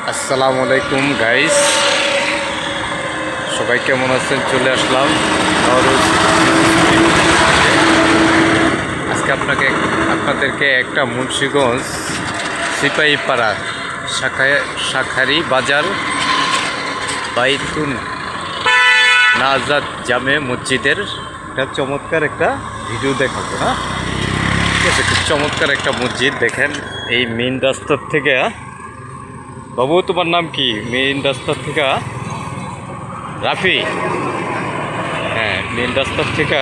আসসালামু আলাইকুম গাইস, সবাই কেমন আছেন? চলে আসলাম নওরোজ। আজকে আপনাদেরকে একটা মুন্সিগঞ্জ সিপাহীপাড়া শাখারি বাজার বাইতুল নাজাত জামে মসজিদের একটা চমৎকার একটা ভিডিও দেখাবো না। ঠিক আছে, খুব চমৎকার একটা মসজিদ। দেখেন এই মেইন রাস্তার থেকে, বাবু তোমার নাম কি? মেইন রাস্তার থেকে রাফি, হ্যাঁ, মেইন রাস্তার থেকে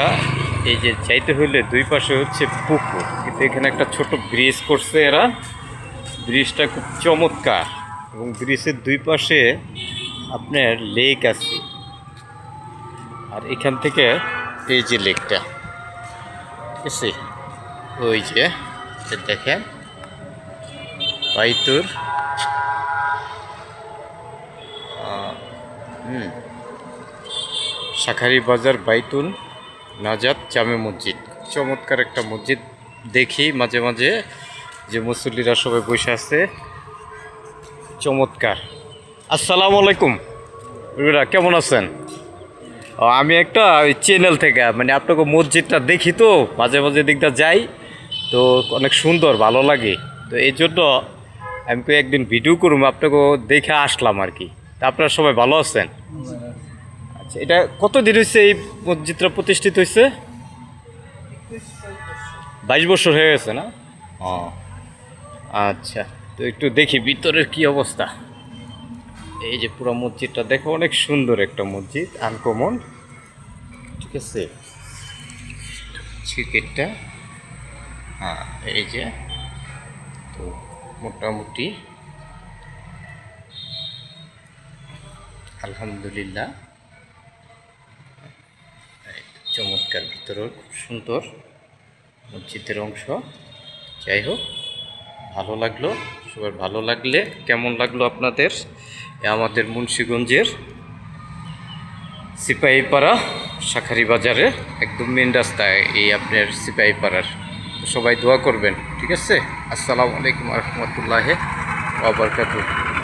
এই যে চাইতে হইলে দুই পাশে হচ্ছে পুকুর, কিন্তু এখানে একটা ছোট ব্রিজ করছে এরা। ব্রিজটা খুব চমৎকার এবং ব্রিজের দুই পাশে আপনার লেক আছে। আর এখান থেকে এই যে লেকটা, ঠিক আছে, ওই যে দেখেন বাইতুর শাখারি বাজার বাইতুল নাজাত জামে মসজিদ। চমৎকার একটা মসজিদ। দেখি মাঝে মাঝে যে মুসল্লিরা সবাই বসে আছে, চমৎকার। আসসালামু আলাইকুম, কেমন আছেন? আমি একটা ওই চ্যানেল থেকে মানে আপনাকে মসজিদটা দেখি, তো মাঝে মাঝে দিকটা যাই, তো অনেক সুন্দর, ভালো লাগে। তো এই জন্য আমি একদিন ভিডিও করুম, আপনাকে দেখে আসলাম আর কি। তা আপনারা সবাই ভালো আছেন? আচ্ছা, এটা কতদিন হয়েছে এই মসজিদটা প্রতিষ্ঠিত হয়েছে? 22 বছর হয়ে গেছে না? ও আচ্ছা, তো একটু দেখি ভিতরের কি অবস্থা। এই যে পুরো মসজিদটা দেখো, অনেক সুন্দর একটা মসজিদ, আনকমন। ঠিক আছে, ছিকেটটা, হ্যাঁ, এই যে, তো মোটামুটি আলহামদুলিল্লাহ চমৎকার। ভিতরেও খুব সুন্দর মসজিদের অংশ। যাই হোক, ভালো লাগলো। সবার ভালো লাগলে কেমন লাগলো আপনাদের আমাদের মুন্সিগঞ্জের সিপাহীপাড়া শাখারি বাজারে একদম মেন রাস্তায় এই আপনার সিপাহীপাড়ার। সবাই দোয়া করবেন, ঠিক আছে? আসসালামু আলাইকুম রহমতুল্লাহ ওয়া বারাকাতুহু।